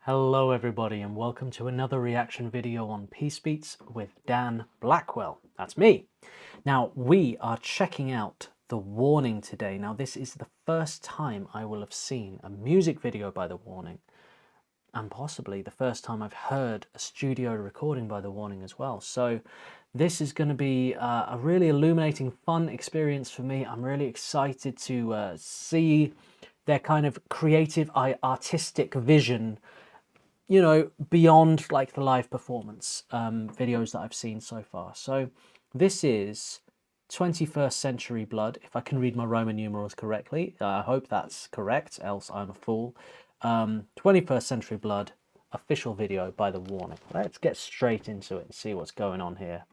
Hello everybody and welcome to another reaction video on Peace Beats with Dan Blackwell. That's me. Now we are checking out The Warning today. Now this is the first time I will have seen a music video by The Warning, and possibly the first time I've heard a studio recording by The Warning as well. So this is going to be a really illuminating, fun experience for me. I'm really excited to see their kind of creative, artistic vision, you know, beyond like the live performance videos that I've seen so far. So this is 21st Century Blood, if I can read my Roman numerals correctly. I hope that's correct, else I'm a fool. 21st Century Blood official video by The Warning. Let's get straight into it and see what's going on here.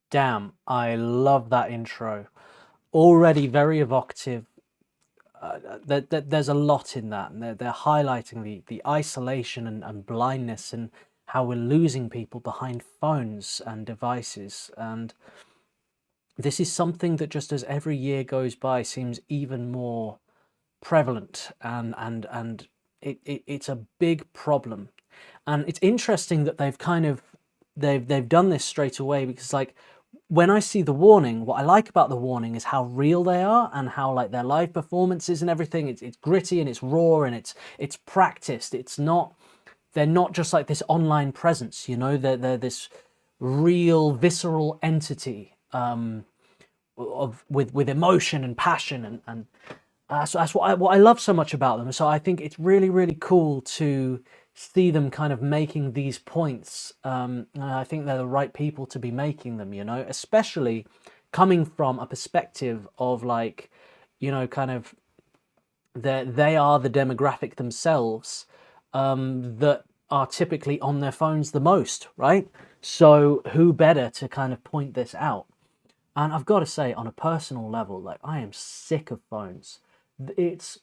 Damn, I love that intro. Already very evocative. There's a lot in that, and they're highlighting the isolation and blindness and how we're losing people behind phones and devices. And this is something that just as every year goes by seems even more prevalent, and it's a big problem. And it's interesting that they've done this straight away, because like when I see The Warning, what I like about The Warning is how real they are and how like their live performances and everything, it's gritty and it's raw and it's practiced. They're not just like this online presence, you know, they're this real visceral entity with emotion and passion, and so that's what I love so much about them. So I think it's really cool to see them kind of making these points. And I think they're the right people to be making them, you know, especially coming from a perspective of like, you know, kind of they are the demographic themselves that are typically on their phones the most, right? So who better to kind of point this out? And I've got to say, on a personal level, like I am sick of phones. It's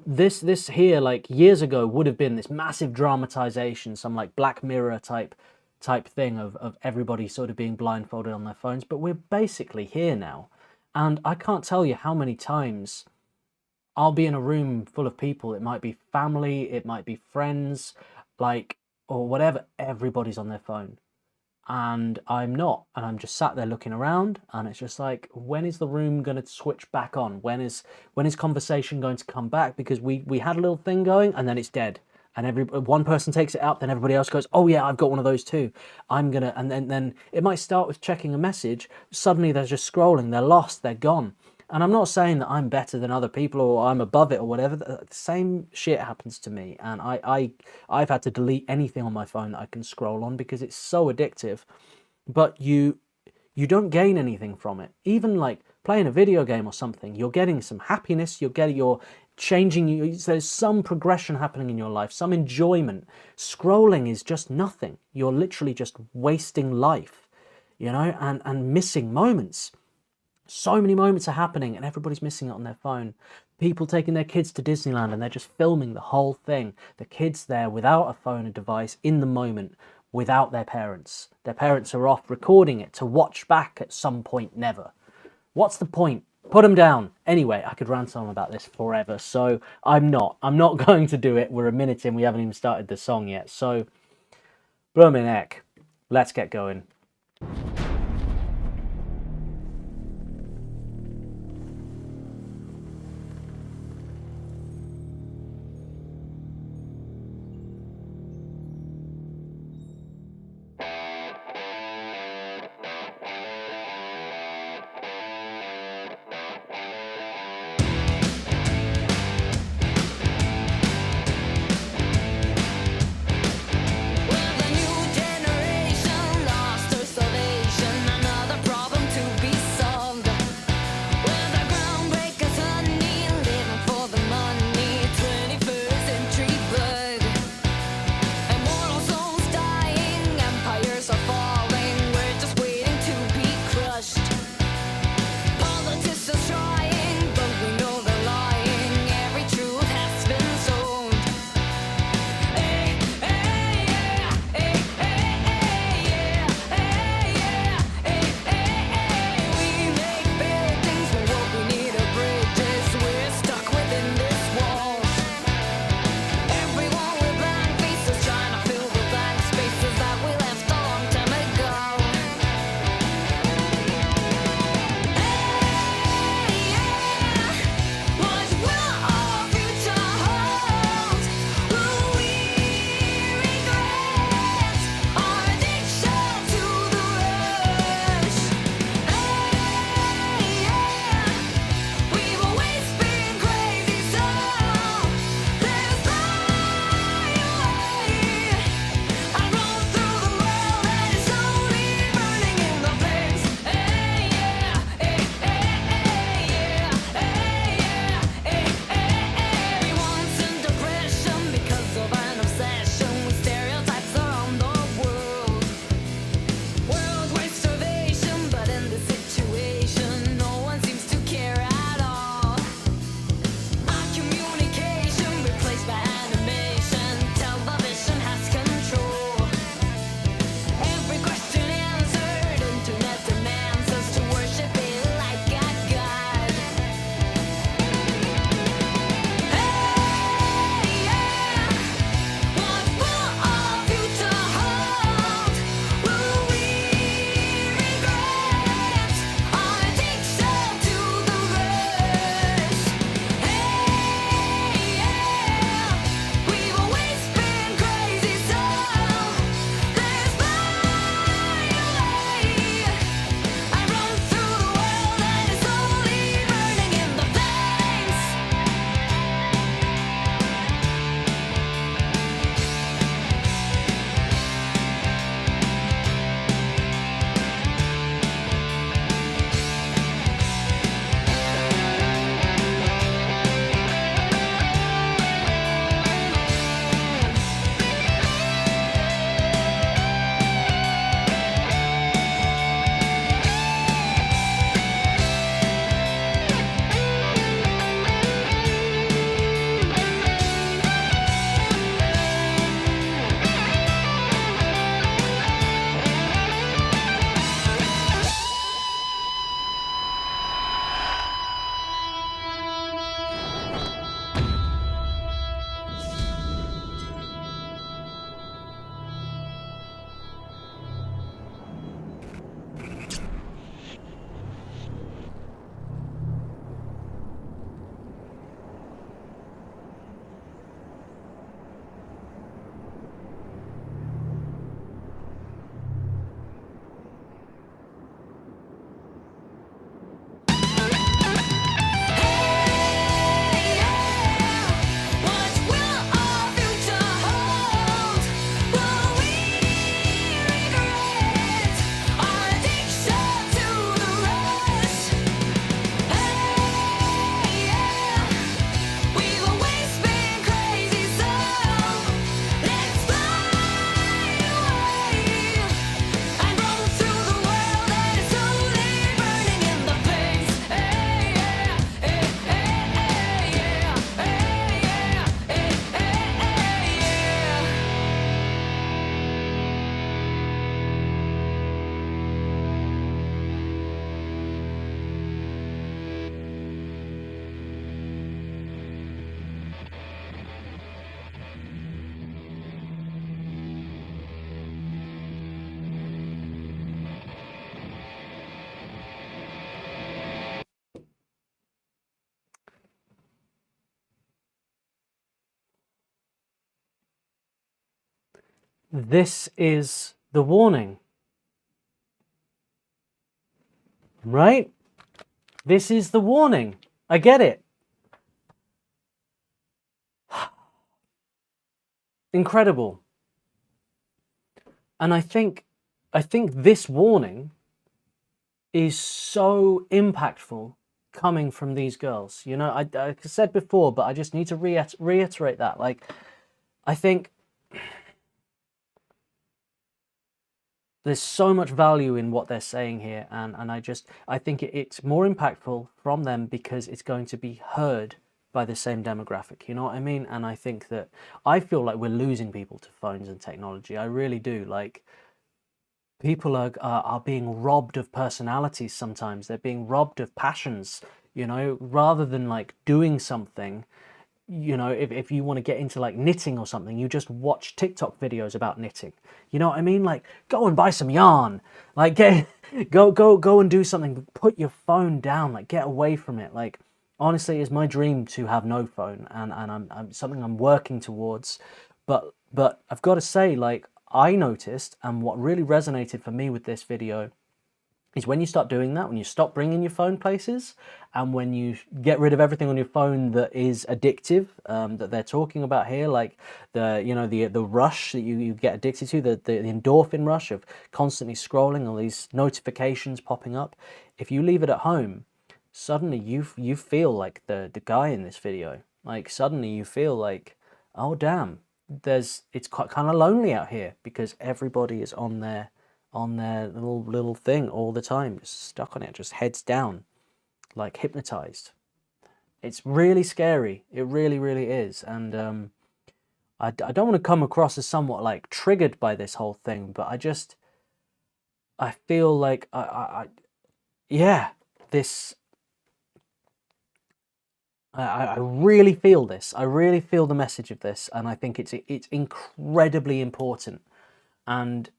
this here, like years ago, would have been this massive dramatization, some like Black Mirror type thing of everybody sort of being blindfolded on their phones. But we're basically here now, and I can't tell you how many times I'll be in a room full of people. It might be family, it might be friends, like, or whatever. Everybody's on their phone, and I'm not, and I'm just sat there looking around, and it's just like, when is the room going to switch back on? When is conversation going to come back? Because we had a little thing going, and then it's dead, and one person takes it out, then everybody else goes, oh yeah, I've got one of those too. I'm gonna, and then it might start with checking a message. Suddenly they're just scrolling, they're lost, they're gone. And I'm not saying that I'm better than other people or I'm above it or whatever. The same shit happens to me, and I've had to delete anything on my phone that I can scroll on because it's so addictive. But you don't gain anything from it. Even like playing a video game or something, you're getting some happiness. You're changing. There's some progression happening in your life, some enjoyment. Scrolling is just nothing. You're literally just wasting life, you know, and missing moments. So many moments are happening and everybody's missing it on their phone. People taking their kids to Disneyland and they're just filming the whole thing. The kid's there without a phone or device in the moment, without their parents. Their parents are off recording it to watch back at some point never. What's the point? Put them down. Anyway, I could rant on about this forever, so I'm not going to do it. We're a minute in, we haven't even started the song yet. So, blooming heck, let's get going. Well, the new generation lost her, so they This is the warning, right? This is the warning. I get it. Incredible. And I think this warning is so impactful coming from these girls. You know, I said before, but I just need to reiterate that. Like, I think there's so much value in what they're saying here, and I think it's more impactful from them because it's going to be heard by the same demographic. You know what I mean? And I think that I feel like we're losing people to phones and technology. I really do. Like, people are being robbed of personalities sometimes. They're being robbed of passions, you know, rather than like doing something. You know, if you want to get into like knitting or something, you just watch TikTok videos about knitting. You know what I mean? Like, go and buy some yarn. Like, get go and do something. Put your phone down. Like, get away from it. Like, honestly, it's my dream to have no phone, and I'm something I'm working towards. But I've got to say, like, I noticed, and what really resonated for me with this video is when you start doing that, when you stop bringing your phone places, and when you get rid of everything on your phone that is addictive, that they're talking about here, like the rush that you get addicted to, the endorphin rush of constantly scrolling, all these notifications popping up. If you leave it at home, suddenly you feel like the guy in this video. Like, suddenly you feel like, oh damn, it's quite kind of lonely out here because everybody is on their little thing all the time, just stuck on it, just heads down, like hypnotized. It's really scary. It really, really is. And I don't want to come across as somewhat like triggered by this whole thing, but I feel like yeah, this I really feel this. I really feel the message of this, and I think it's incredibly important, and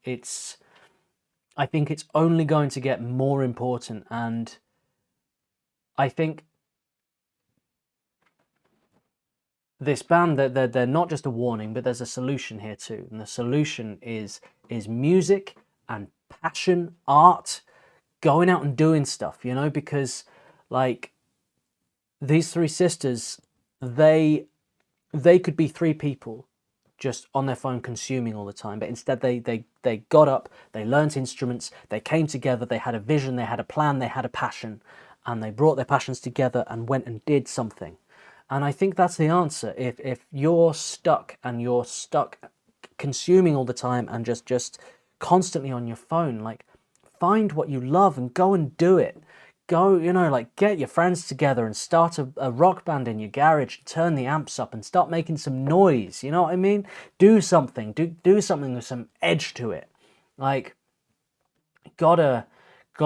I think it's only going to get more important, and I think this band, they're not just a warning, but there's a solution here too, and the solution is music and passion, art, going out and doing stuff, you know, because like these three sisters, they could be three people just on their phone consuming all the time, but instead they got up, they learnt instruments, they came together, they had a vision, they had a plan, they had a passion, and they brought their passions together and went and did something. And I think that's the answer. If you're stuck and you're stuck consuming all the time and just constantly on your phone, like, find what you love and go and do it. Go, you know, like, get your friends together and start a rock band in your garage, turn the amps up and start making some noise. You know what I mean? Do something. Do something with some edge to it. Like, gotta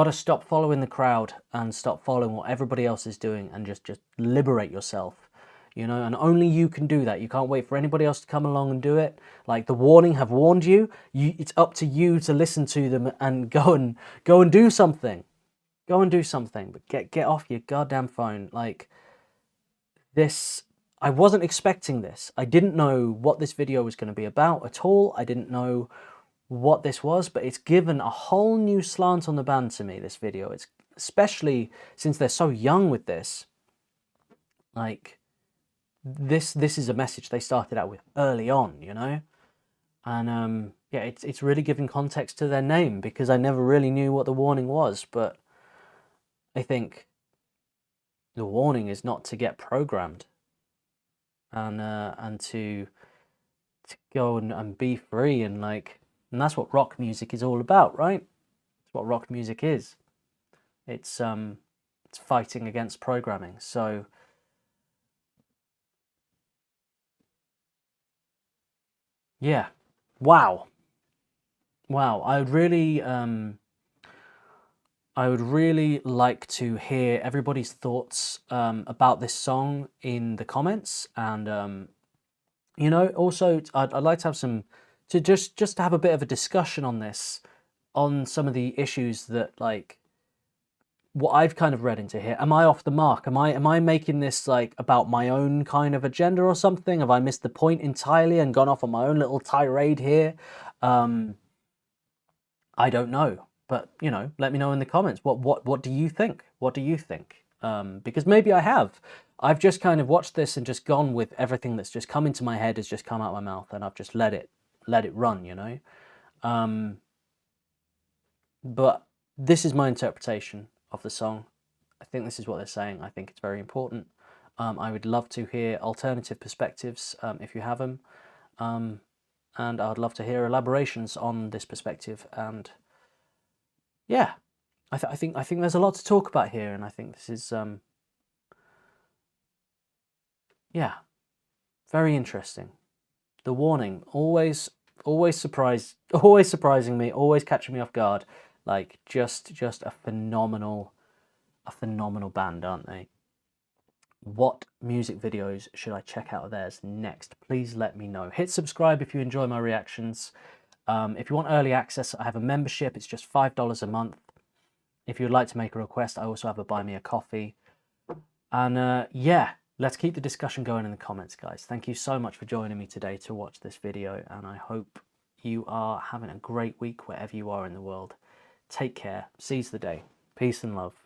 stop following the crowd and stop following what everybody else is doing and just liberate yourself, you know. And only you can do that. You can't wait for anybody else to come along and do it. Like, the warning have warned you, it's up to you to listen to them and go and do something. Go and do something, but get off your goddamn phone. Like, this, I wasn't expecting this. I didn't know what this video was going to be about at all. I didn't know what this was, but it's given a whole new slant on the band to me, this video. It's, especially since they're so young with this, like, this is a message they started out with early on, you know. And yeah, it's really giving context to their name, because I never really knew what the warning was. But I think the warning is not to get programmed, and to go and be free, and like, and that's what rock music is all about, right? It's what rock music is. It's fighting against programming. So yeah, wow, wow. I would really like to hear everybody's thoughts about this song in the comments, and you know, also I'd like to have some, to just to have a bit of a discussion on this, on some of the issues that, like, what I've kind of read into here. Am I off the mark? Am I making this like about my own kind of agenda or something? Have I missed the point entirely and gone off on my own little tirade here? I don't know, but you know, let me know in the comments. What do you think? What do you think? Because maybe I have. I've just kind of watched this and just gone with everything that's just come into my head has just come out my mouth, and I've just let it run, you know. But this is my interpretation of the song. I think this is what they're saying. I think it's very important. I would love to hear alternative perspectives if you have them. And I'd love to hear elaborations on this perspective. And yeah, I think there's a lot to talk about here, and I think this is yeah, very interesting. The warning always surprising me, always catching me off guard. Like just a phenomenal band, aren't they? What music videos should I check out of theirs next? Please let me know. Hit subscribe if you enjoy my reactions. If you want early access, I have a membership. It's just $5 a month. If you'd like to make a request, I also have a buy me a coffee. And yeah, let's keep the discussion going in the comments, guys. Thank you so much for joining me today to watch this video, and I hope you are having a great week wherever you are in the world. Take care. Seize the day. Peace and love.